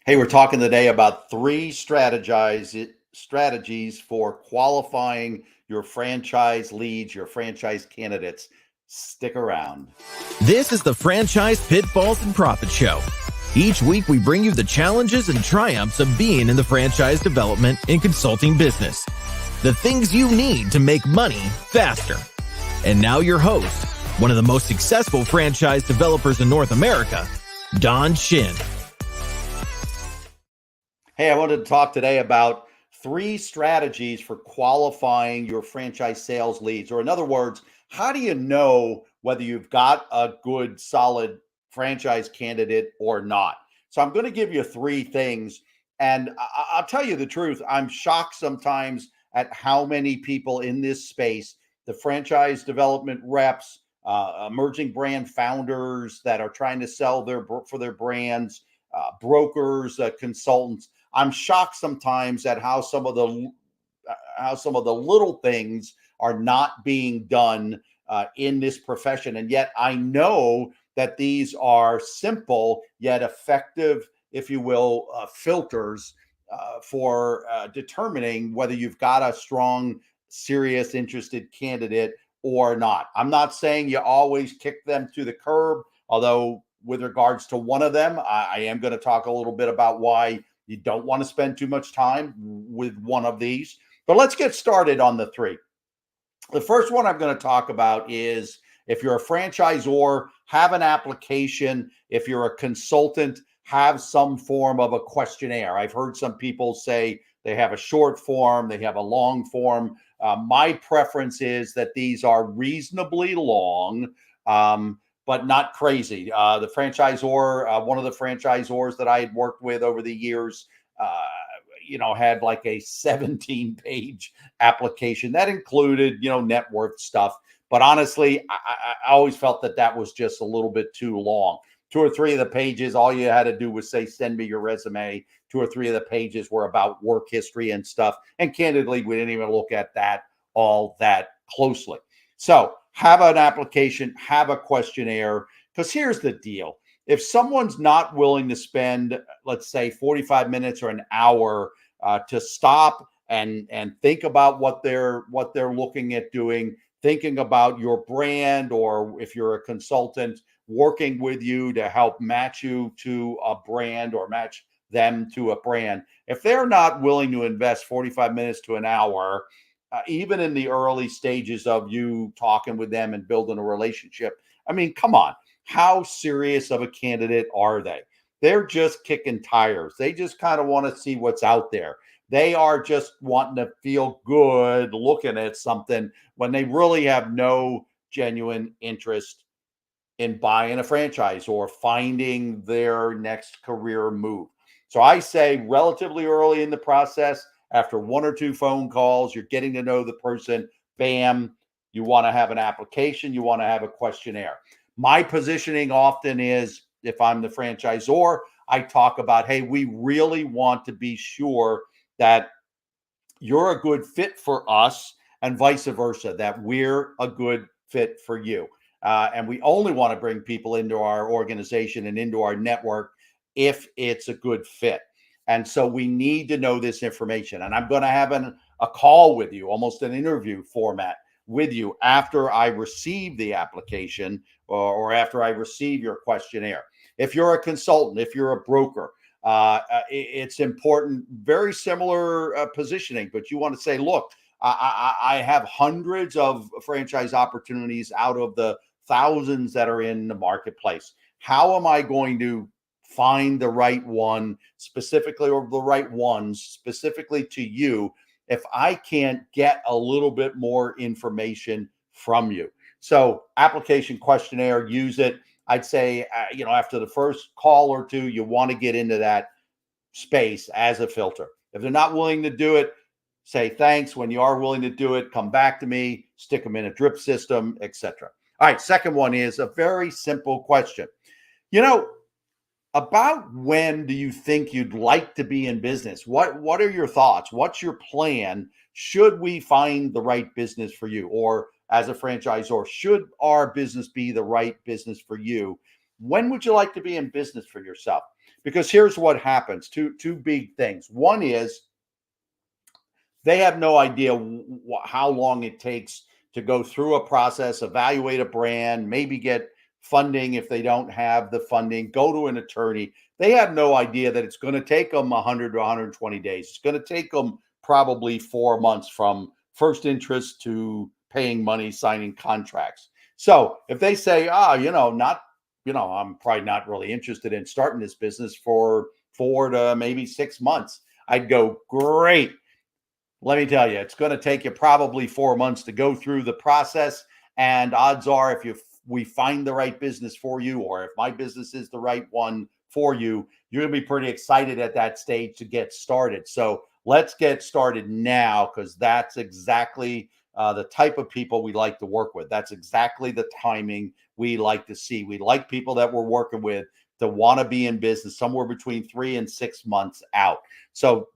Hey, we're talking today about strategies for qualifying your franchise leads, your franchise candidates. Stick around. This is the Franchise Pitfalls and Profit Show. Each week, we bring you the challenges and triumphs of being in the franchise development and consulting business. The things you need to make money faster. And now your host, one of the most successful franchise developers in North America, Don Shin. Hey, I wanted to talk today about 3 strategies for qualifying your franchise sales leads. Or in other words, how do you know whether you've got a good, solid franchise candidate or not? So I'm going to give you 3 things. And I'll tell you the truth, I'm shocked sometimes at how many people in this space, the franchise development reps, emerging brand founders that are trying to sell for their brands, brokers, consultants. I'm shocked sometimes at how some of the little things are not being done in this profession, and yet I know that these are simple yet effective, if you will, filters for determining whether you've got a strong, serious, interested candidate or not. I'm not saying you always kick them to the curb, although with regards to one of them, I am going to talk a little bit about why you don't want to spend too much time with one of these. But let's get started on the 3. The first one I'm going to talk about is if you're a franchisor, have an application. If you're a consultant, have some form of a questionnaire. I've heard some people say they have a short form, they have a long form. My preference is that these are reasonably long, but not crazy. The franchisor, one of the franchisors that I had worked with over the years, had like a 17-page application that included, net worth stuff. But honestly, I always felt that was just a little bit too long. 2 or 3 of the pages, all you had to do was say, send me your resume. 2 or 3 of the pages were about work history and stuff. And candidly, we didn't even look at that all that closely. So have an application, have a questionnaire, because here's the deal. If someone's not willing to spend, let's say, 45 minutes or an hour to stop and think about what they're looking at doing, thinking about your brand, or if you're a consultant, working with you to help match you to a brand or match them to a brand. If they're not willing to invest 45 minutes to an hour, even in the early stages of you talking with them and building a relationship, I mean, come on. How serious of a candidate are they? They're just kicking tires. They just kind of want to see what's out there. They are just wanting to feel good looking at something when they really have no genuine interest in buying a franchise or finding their next career move. So I say relatively early in the process, after 1 or 2 phone calls, you're getting to know the person, bam, you want to have an application, you want to have a questionnaire. My positioning often is, if I'm the franchisor, I talk about, hey, we really want to be sure that you're a good fit for us and vice versa, that we're a good fit for you. And we only want to bring people into our organization and into our network if it's a good fit. And so we need to know this information. And I'm going to have a call with you, almost an interview format with you after I receive the application or after I receive your questionnaire. If you're a consultant, if you're a broker, it's important, very similar positioning, but you want to say, look, I have hundreds of franchise opportunities out of the thousands that are in the marketplace. How am I going to find the right one specifically, or the right ones specifically to you, if I can't get a little bit more information from you? So application questionnaire, use it. I'd say, after the first call or 2, you want to get into that space as a filter. If they're not willing to do it, say thanks. When you are willing to do it, come back to me, stick them in a drip system, etc. All right, second one is a very simple question. About when do you think you'd like to be in business? What are your thoughts? What's your plan? Should we find the right business for you? Or as a franchisor, should our business be the right business for you? When would you like to be in business for yourself? Because here's what happens. Two big things. One is they have no idea how long it takes to go through a process, evaluate a brand, maybe get funding if they don't have the funding, go to an attorney. They have no idea that it's going to take them 100 to 120 days. It's going to take them probably 4 months from first interest to paying money, signing contracts. So if they say, I'm probably not really interested in starting this business for 4 to maybe 6 months, I'd go, great. Let me tell you, it's going to take you probably 4 months to go through the process. And odds are, if we find the right business for you, or if my business is the right one for you, you're going to be pretty excited at that stage to get started. So let's get started now, because that's exactly the type of people we like to work with. That's exactly the timing we like to see. We like people that we're working with to want to be in business somewhere between 3 and 6 months out. So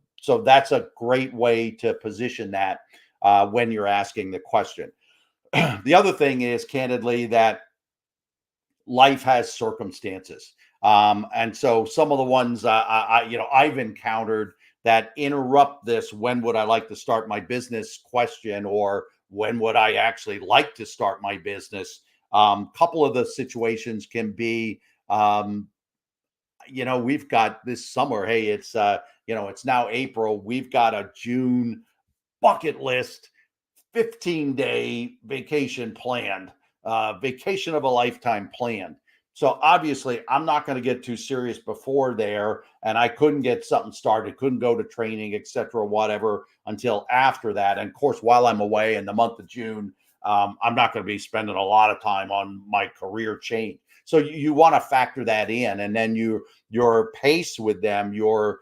that's a great way to position that when you're asking the question. The other thing is, candidly, that life has circumstances. And so some of the ones I've encountered that interrupt this when would I like to start my business question, or when would I actually like to start my business. Couple of the situations can be, we've got this summer. Hey, it's now April. We've got a June bucket list 15-day vacation planned, vacation of a lifetime planned. So obviously, I'm not going to get too serious before there, and I couldn't get something started, couldn't go to training, etc., whatever, until after that. And of course, while I'm away in the month of June, I'm not going to be spending a lot of time on my career change. So you want to factor that in, and then your pace with them, your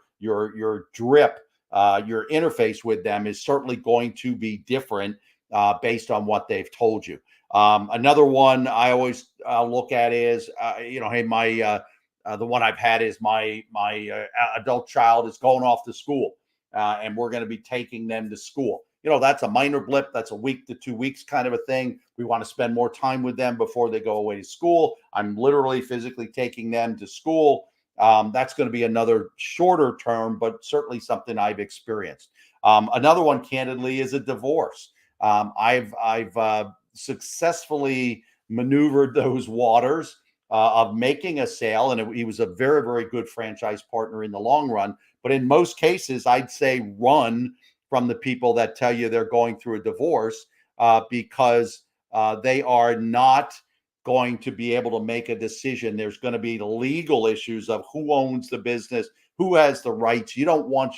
drip, your interface with them is certainly going to be different based on what they've told you. Another one I always look at is, hey, the one I've had is my adult child is going off to school, and we're going to be taking them to school. That's a minor blip. That's a week to 2 weeks kind of a thing. We want to spend more time with them before they go away to school. I'm literally physically taking them to school. That's going to be another shorter term, but certainly something I've experienced. Another one, candidly, is a divorce. I've successfully maneuvered those waters of making a sale, and he was a very, very good franchise partner in the long run. But in most cases, I'd say run from the people that tell you they're going through a divorce because they are not going to be able to make a decision. There's going to be legal issues of who owns the business, who has the rights. You don't want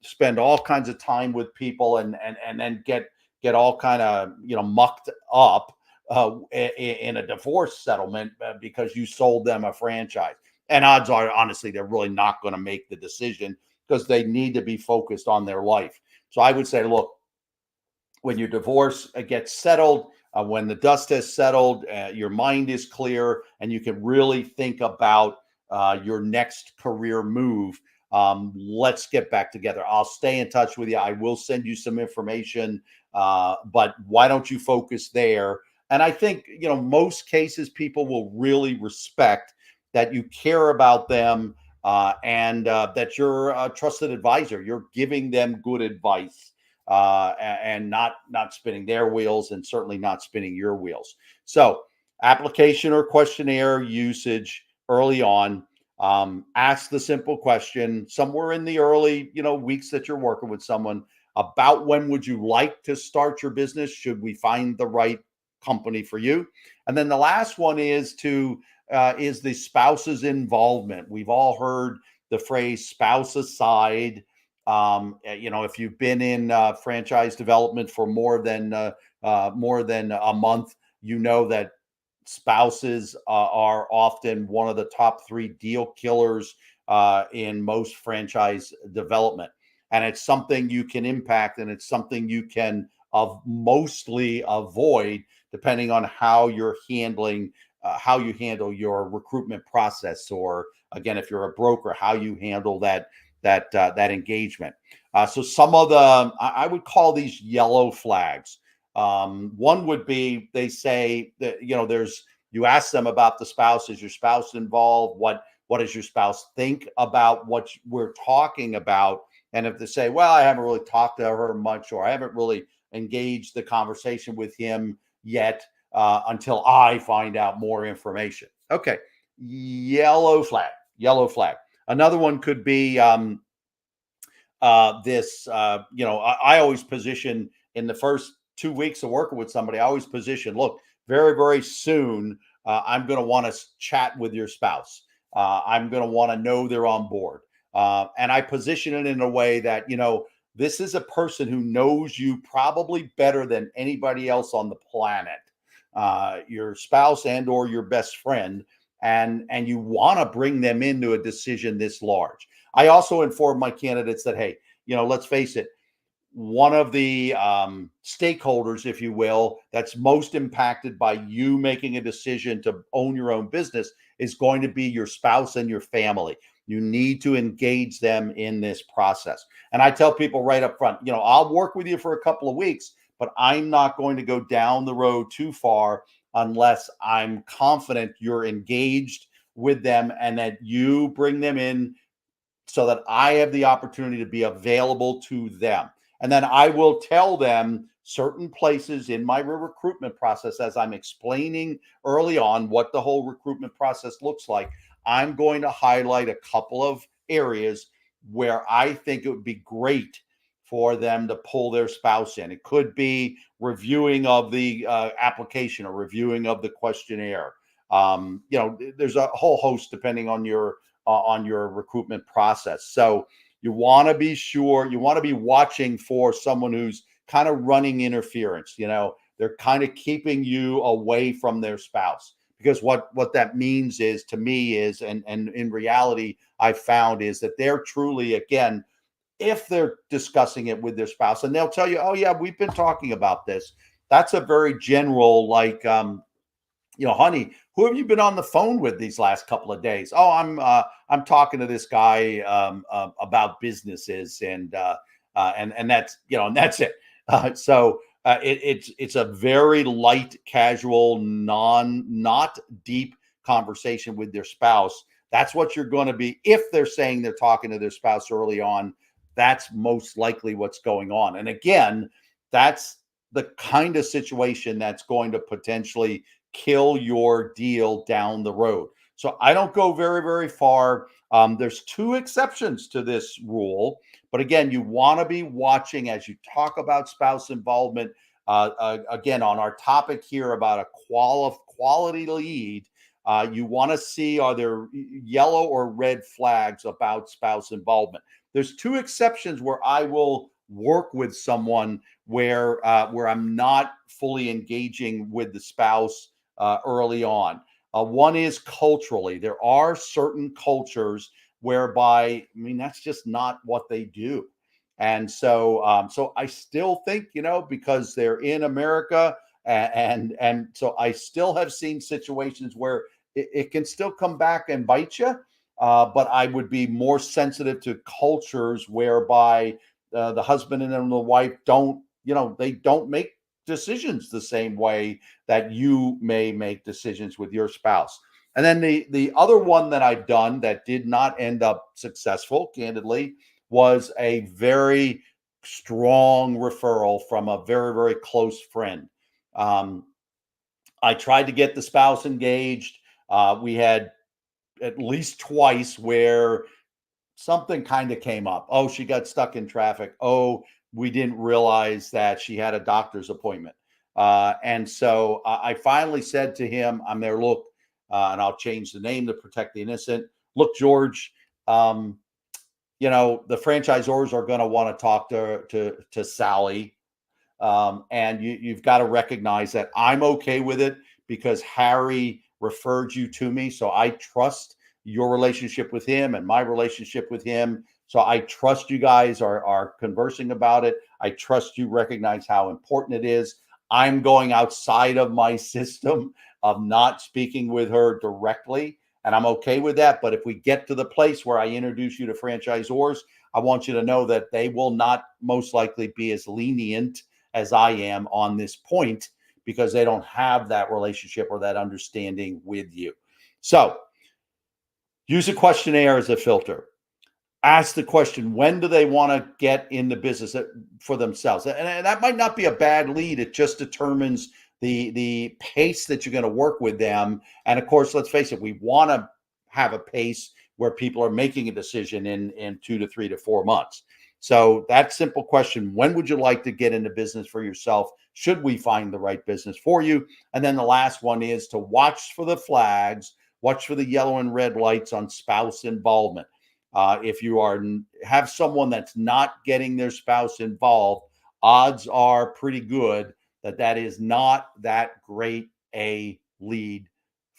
spend all kinds of time with people and then get all kind of mucked up in a divorce settlement because you sold them a franchise. And odds are, honestly, they're really not going to make the decision because they need to be focused on their life. So I would say, look, when your divorce gets settled, when the dust has settled, your mind is clear, and you can really think about your next career move. Let's get back together. I'll stay in touch with you. I will send you some information, but why don't you focus there? And I think, most cases people will really respect that you care about them and that you're a trusted advisor. You're giving them good advice and not spinning their wheels, and certainly not spinning your wheels. So application or questionnaire usage early on. Ask the simple question somewhere in the early, weeks that you're working with someone about when would you like to start your business? Should we find the right company for you? And then the last one is the spouse's involvement. We've all heard the phrase spouse aside. If you've been in franchise development for more than a month, that spouses are often one of the top 3 deal killers in most franchise development. And it's something you can impact, and it's something you can mostly avoid depending on how you're handling how you handle your recruitment process, or again, if you're a broker, how you handle that engagement. So some of I would call these yellow flags. One would be, they say that you ask them about the spouse. Is your spouse involved? What does your spouse think about what we're talking about? And if they say, well, I haven't really talked to her much, or I haven't really engaged the conversation with him yet until I find out more information. Okay, yellow flag, yellow flag. Another one could be I always position in the first 2 weeks of working with somebody, I always position, look, very, very soon, I'm going to want to chat with your spouse. I'm going to want to know they're on board. And I position it in a way that, this is a person who knows you probably better than anybody else on the planet, your spouse and or your best friend. And you want to bring them into a decision this large. I also inform my candidates that, hey, let's face it, one of the stakeholders, if you will, that's most impacted by you making a decision to own your own business is going to be your spouse and your family. You need to engage them in this process. And I tell people right up front, I'll work with you for a couple of weeks, but I'm not going to go down the road too far unless I'm confident you're engaged with them and that you bring them in so that I have the opportunity to be available to them. And then I will tell them certain places in my recruitment process, as I'm explaining early on what the whole recruitment process looks like. I'm going to highlight a couple of areas where I think it would be great for them to pull their spouse in. It could be reviewing of the application or reviewing of the questionnaire. There's a whole host depending on your recruitment process. So you want to be sure, you want to be watching for someone who's kind of running interference. They're kind of keeping you away from their spouse, because what that means is, to me, is, and in reality, I've found is that they're truly, again, if they're discussing it with their spouse and they'll tell you, oh yeah, we've been talking about this. That's a very general, like, honey, who have you been on the phone with these last couple of days? Oh, I'm talking to this guy about businesses, and that's and that's it. It's a very light, casual, not deep conversation with their spouse. That's what you're going to be. If they're saying they're talking to their spouse early on, that's most likely what's going on. And again, that's the kind of situation that's going to potentially kill your deal down the road. So I don't go very, very far. There's 2 exceptions to this rule. But again, you want to be watching as you talk about spouse involvement. Again, on our topic here about a quality lead, you want to see, are there yellow or red flags about spouse involvement? There's 2 exceptions where I will work with someone where I'm not fully engaging with the spouse early on. One is culturally. There are certain cultures whereby, that's just not what they do. And so I still think, because they're in America, and so I still have seen situations where it can still come back and bite you. But I would be more sensitive to cultures whereby the husband and the wife don't make decisions the same way that you may make decisions with your spouse. And then the other one that I've done that did not end up successful, candidly, was a very strong referral from a very, very close friend. I tried to get the spouse engaged. We had at least twice where something kind of came up. Oh, she got stuck in traffic. Oh, we didn't realize that she had a doctor's appointment. And so I finally said to him, I'm there, look, and I'll change the name to protect the innocent. Look, George, the franchisors are going to want to talk to Sally. And you've got to recognize that I'm okay with it because Harry referred you to me. So I trust your relationship with him and my relationship with him. So I trust you guys are conversing about it. I trust you recognize how important it is. I'm going outside of my system of not speaking with her directly, and I'm okay with that. But if we get to the place where I introduce you to franchisors, I want you to know that they will not most likely be as lenient as I am on this point because they don't have that relationship or that understanding with you. So Use a questionnaire as a filter. Ask the question, when do they want to get in the business for themselves? And that might not be a bad lead. It just determines the pace that you're going to work with them. And of course, let's face it, we want to have a pace where people are making a decision in 2 to 3 to 4 months. So that simple question, when would you like to get into business for yourself? Should we find the right business for you? And then the last one is to watch for the flags, watch for the yellow and red lights on spouse involvement. If you have someone that's not getting their spouse involved, odds are pretty good that is not that great a lead